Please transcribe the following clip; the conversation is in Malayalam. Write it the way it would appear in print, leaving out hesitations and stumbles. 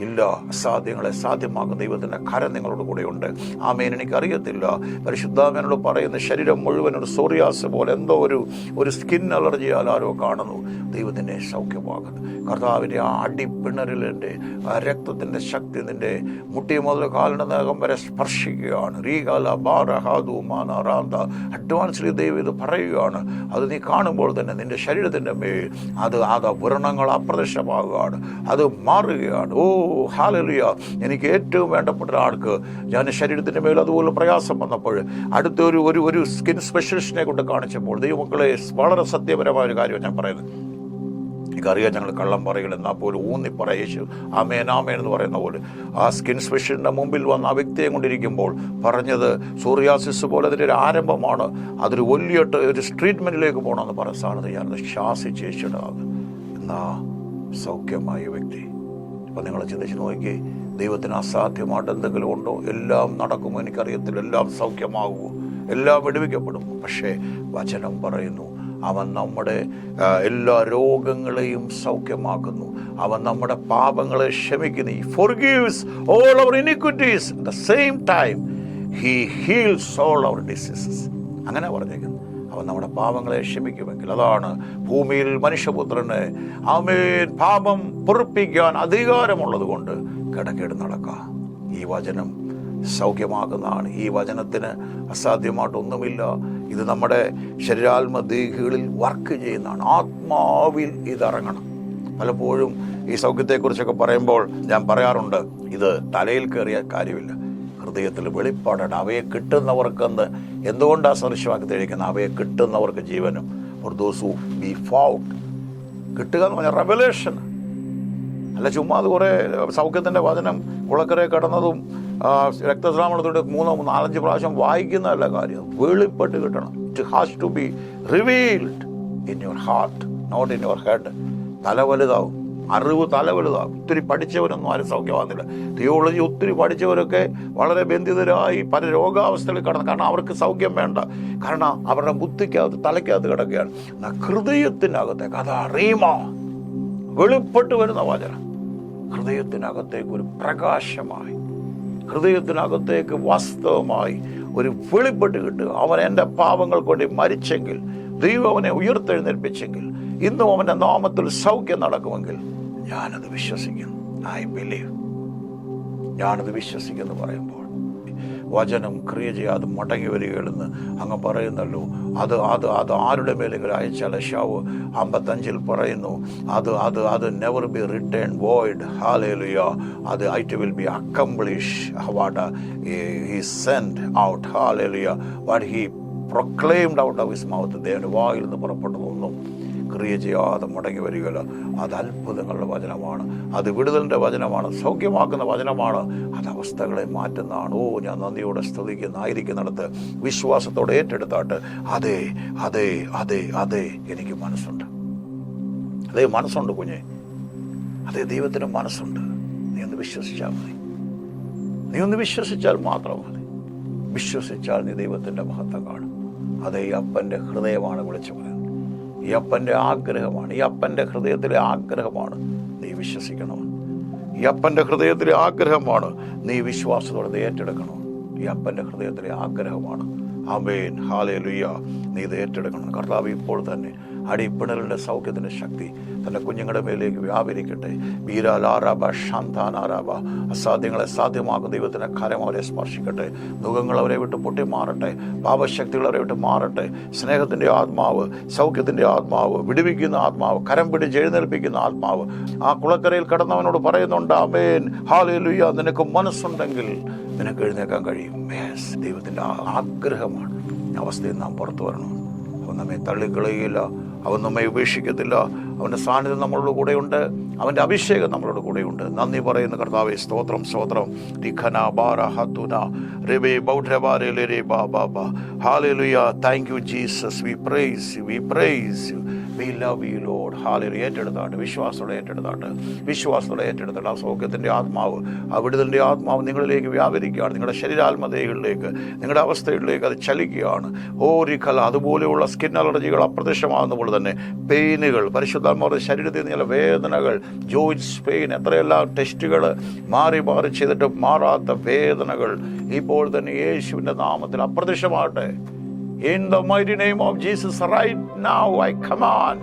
ഇല്ല, അസാധ്യങ്ങളെ സാധ്യമാക്കുന്ന ദൈവത്തിൻ്റെ കരം നിങ്ങളോട് കൂടെയുണ്ട്. ആമേൻ. എനിക്കറിയത്തില്ല, പരിശുദ്ധാത്മാവിനോട് പറയുന്ന ശരീരം മുഴുവൻ ഒരു സോറിയാസ് പോലെ എന്തോ ഒരു സ്കിൻ അലർജിയാൽ ആരോ കാണുന്നു. ദൈവത്തിൻ്റെ സൗഖ്യമാകുന്നു. കർത്താവിൻ്റെ ആ അടിപ്പിണരലിൻ്റെ ആ രക്തത്തിൻ്റെ ശക്തി നിൻ്റെ മുട്ടി മുതൽ കാലിൻ്റെ നഖം വരെ സ്പർശിക്കുകയാണ്. റീകാല ബാറഹാദു മാനാറാന്ത അഡ്വാൻസ്ലി ദൈവം ഇത് പറയുകയാണ്. അത് നീ കാണുമ്പോൾ തന്നെ നിൻ്റെ ശരീരത്തിൻ്റെ മേൽ അത് വ്രണങ്ങൾ അപ്രത്യക്ഷമാകുകയാണ്, അത് മാറുകയാണ്. ഓ ഹല്ലേലൂയ. എനിക്ക് ഏറ്റവും വേണ്ടപ്പെട്ട ആൾക്ക് ഞാൻ ശരീരത്തിൻ്റെ മേൽ അതുപോലെ പ്രയാസം വന്നപ്പോൾ അടുത്ത ഒരു സ്കിൻ സ്പെഷ്യലിസ്റ്റിനെ കൊണ്ട് കാണിച്ചപ്പോൾ ദൈവമക്കളെ വളരെ സത്യപരമായൊരു കാര്യം ഞാൻ പറയുന്നത്. എനിക്കറിയാം, ഞങ്ങൾ കള്ളം പറയില്ല, എന്നാൽ പോലും ഊന്നി പറയേശു ആമേൻ ആമേൻ എന്ന് പറയുന്ന പോലെ ആ സ്കിൻ സ്പെഷ്യലിൻ്റെ മുമ്പിൽ വന്ന് ആ വ്യക്തിയെ കൊണ്ടിരിക്കുമ്പോൾ പറഞ്ഞത് സോറിയാസിസ് പോലെ അതിൻ്റെ ഒരു ആരംഭമാണ്, അതൊരു വലിയിട്ട് ഒരു ട്രീറ്റ്മെൻറ്റിലേക്ക് പോകണമെന്ന് പറഞ്ഞ സ്ഥാനത്ത് ഞാനത് ശാസിച്ച് യേശുടാകും എന്നാ സൗഖ്യമായ വ്യക്തി. അപ്പം നിങ്ങൾ ചിന്തിച്ച് നോക്കി, ദൈവത്തിന് അസാധ്യമായിട്ട് എന്തെങ്കിലും ഉണ്ടോ? എല്ലാം നടക്കുമോ? എനിക്കറിയത്തില്ല. എല്ലാം സൗഖ്യമാകുമോ? എല്ലാം വിടുവിക്കപ്പെടും. പക്ഷേ വചനം പറയുന്നു, അവൻ നമ്മുടെ എല്ലാ രോഗങ്ങളെയും സൗഖ്യമാക്കുന്നു. അവൻ നമ്മുടെ പാപങ്ങളെ ക്ഷമിക്കുന്നു. He forgives all our iniquities. At the same time, He heals all our diseases. അങ്ങനെ പറഞ്ഞേക്കുന്നു. അവൻ നമ്മുടെ പാപങ്ങളെ ക്ഷമിക്കുമെങ്കിൽ അതാണ് ഭൂമിയിൽ മനുഷ്യപുത്രന് ആമേൻ പാപം പൊറുപ്പിക്കാൻ അധികാരമുള്ളത് കൊണ്ട് കിടക്കേട് നടക്കാം. ഈ വചനം സൗഖ്യമാക്കുന്നതാണ്. ഈ വചനത്തിന് അസാധ്യമായിട്ടൊന്നുമില്ല. ഇത് നമ്മുടെ ശരീരാത്മദേഹികളിൽ വർക്ക് ചെയ്യുന്നതാണ്. ആത്മാവിൽ ഇതിറങ്ങണം. പലപ്പോഴും ഈ സൗഖ്യത്തെക്കുറിച്ചൊക്കെ പറയുമ്പോൾ ഞാൻ പറയാറുണ്ട്, ഇത് തലയിൽ കയറിയ കാര്യമില്ല, ഹൃദയത്തിൽ വെളിപ്പാടാണ്. അവയെ കിട്ടുന്നവർക്കെന്ന് എന്തുകൊണ്ടാണ് സദൃശവാക്കി തെളിയിക്കുന്നത്? അവയെ കിട്ടുന്നവർക്ക് ജീവനും. For those who be found. കിട്ടുക എന്ന് പറഞ്ഞാൽ റെവലേഷൻ അല്ല, ചുമ്മാ അത് കുറേ സൗഖ്യത്തിൻ്റെ വചനം കുളക്കരെ കടന്നതും രക്തസ്രാവണത്തോടെ 3-4-5 പ്രാവശ്യം വായിക്കുന്നതല്ല കാര്യം. വെളിപ്പെട്ട് കിട്ടണം. It has to be revealed in your heart, not in your head. തല വലുതാവും, അറിവ് തല വലുതാവും. ഒത്തിരി പഠിച്ചവരൊന്നും ആരും സൗഖ്യമാകുന്നില്ല. തിയോളജി ഒത്തിരി പഠിച്ചവരൊക്കെ വളരെ ബന്ധിതരായി പല രോഗാവസ്ഥകളിൽ കടന്നു. കാരണം അവർക്ക് സൗഖ്യം വേണ്ട. കാരണം അവരുടെ ബുദ്ധിക്കകത്ത് തലയ്ക്കകത്ത് കിടക്കുകയാണ്. ഹൃദയത്തിനകത്തേക്ക് അതാ റീമ വെളിപ്പെട്ട് വരുന്ന വചനം ഹൃദയത്തിനകത്തേക്ക് ഒരു പ്രകാശമായി, ഹൃദയത്തിനകത്തേക്ക് വാസ്തവമായി ഒരു വെളിപ്പെട്ട് കിട്ടുക. അവൻ എൻ്റെ പാപങ്ങൾ കൊണ്ട് മരിച്ചെങ്കിൽ, ദൈവം അവനെ ഉയർത്തെഴുന്നേൽപ്പിച്ചെങ്കിൽ, ഇന്നും അവൻ്റെ നാമത്തിൽ സൗഖ്യം നടക്കുമെങ്കിൽ ഞാനത് വിശ്വസിക്കുന്നു. I believe. ഞാനത് വിശ്വസിക്കുന്നു പറയുമ്പോൾ വചനം ക്രിയ ചെയ്യാതെ മടങ്ങി വരികയെന്ന് അങ്ങ് പറയുന്നല്ലോ. അത് ആരുടെ മേലെങ്കിലും അയച്ചാൽ യശാവ് 55 പറയുന്നു, അത് never be return void. Hallelujah. അത് it will be accomplish what he send out. Hallelujah. What he proclaimed out of his mouth. ദൈവന്റെ വായിൽ നിന്ന് പുറപ്പെട്ടതൊന്നും ക്രിയ ചെയ്യാതെ മടങ്ങി വരികയില്ല. അത് അത്ഭുതങ്ങളുടെ വചനമാണ്, അത് വിടുതലിൻ്റെ വചനമാണ്, സൗഖ്യമാക്കുന്ന വചനമാണ്, അത് അവസ്ഥകളെ മാറ്റുന്നതാണ്. ഓ, ഞാൻ നന്ദിയോടെ സ്തുതിക്കുന്നായിരിക്കുന്നിടത്ത് വിശ്വാസത്തോടെ ഏറ്റെടുത്താട്ട് അതെ അതെ അതെ അതെ എനിക്ക് മനസ്സുണ്ട്. അതേ മനസ്സുണ്ട് കുഞ്ഞെ, അതേ ദൈവത്തിന് മനസ്സുണ്ട്. നീ ഒന്ന് വിശ്വസിച്ചാൽ മതി. നീ ഒന്ന് വിശ്വസിച്ചാൽ മാത്രം മതി. വിശ്വസിച്ചാൽ നീ ദൈവത്തിൻ്റെ മഹത്വം കാണും. അതേ ഈ അപ്പൻ്റെ ഹൃദയമാണ് വിളിച്ചു പറയുന്നത്. ഈ അപ്പൻ്റെ ആഗ്രഹമാണ്, ഈ അപ്പൻ്റെ ഹൃദയത്തിലെ ആഗ്രഹമാണ് നീ വിശ്വസിക്കണം. ഈ അപ്പൻ്റെ ഹൃദയത്തിലെ ആഗ്രഹമാണ് നീ വിശ്വാസത്തോടെ ഏറ്റെടുക്കണം. ഈ അപ്പൻ്റെ ഹൃദയത്തിലെ ആഗ്രഹമാണ്. ആമേൻ. ഹല്ലേലൂയ. നീ ഇത് ഏറ്റെടുക്കണം. കർത്താവ് ഇപ്പോൾ തന്നെ അടിപ്പിണലിൻ്റെ സൗഖ്യത്തിൻ്റെ ശക്തി തൻ്റെ കുഞ്ഞുങ്ങളുടെ മേലേക്ക് വ്യാപരിക്കട്ടെ. വീരാലാറാബ ശാന്താനാറാബ. അസാധ്യങ്ങളെ സാധ്യമാക്കുന്ന ദൈവത്തിൻ്റെ കരം അവരെ സ്പർശിക്കട്ടെ. മുഖങ്ങൾ അവരെ വിട്ട് പൊട്ടി മാറട്ടെ. പാപശക്തികൾ അവരെ വിട്ട് മാറട്ടെ. സ്നേഹത്തിൻ്റെ ആത്മാവ്, സൗഖ്യത്തിൻ്റെ ആത്മാവ്, വിടുവിക്കുന്ന ആത്മാവ്, കരം പിടിച്ച് എഴുന്നേൽപ്പിക്കുന്ന ആത്മാവ് ആ കുളക്കരയിൽ കടന്നവനോട് പറയുന്നുണ്ട്, ആമേൻ ഹല്ലേലൂയ, നിനക്ക് മനസ്സുണ്ടെങ്കിൽ നിനക്ക് എഴുന്നേൽക്കാൻ കഴിയും. ദൈവത്തിൻ്റെ ആഗ്രഹമാണ്. അവസ്ഥയിൽ നാം പുറത്തു വരണം. അവൻ നമ്മെ തള്ളിക്കളയുകയില്ല, അവൻ നമ്മെ ഉപേക്ഷിക്കത്തില്ല. അവൻ്റെ സാന്നിധ്യം നമ്മളോട് കൂടെയുണ്ട്, അവൻ്റെ അഭിഷേകം നമ്മളോട് കൂടെയുണ്ട്. നന്ദി പറയുന്ന കർത്താവേ, സ്തോത്രം സ്തോത്രം. Hallelujah. Thank you, Jesus. We praise you. We love you Lord. Hallelujah. ഏറ്റെടുത്താട്ട്, വിശ്വാസത്തോടെ ഏറ്റെടുത്തിട്ട് ആ സൗഖ്യത്തിൻ്റെ ആത്മാവ്, ആ വിടുതലിൻ്റെ ആത്മാവ് നിങ്ങളിലേക്ക് വ്യാപരിക്കുകയാണ്. നിങ്ങളുടെ ശരീരാത്മതകളിലേക്ക്, നിങ്ങളുടെ അവസ്ഥകളിലേക്ക് അത് ചലിക്കുകയാണ്. ഓരിക്കല അതുപോലെയുള്ള സ്കിൻ അലർജികൾ അപ്രത്യക്ഷമാകുന്ന പോലെ തന്നെ പെയിനുകൾ, പരിശുദ്ധാത്മാവിന്റെ ശരീരത്തിൽ നിന്നുള്ള വേദനകൾ, ജോയിൻസ് പെയിൻ, എത്രയെല്ലാം ടെസ്റ്റുകൾ മാറി ചെയ്തിട്ട് മാറാത്ത വേദനകൾ ഇപ്പോൾ തന്നെ യേശുവിൻ്റെ നാമത്തിൽ അപ്രത്യക്ഷമാകട്ടെ. In the mighty name of Jesus, right now I command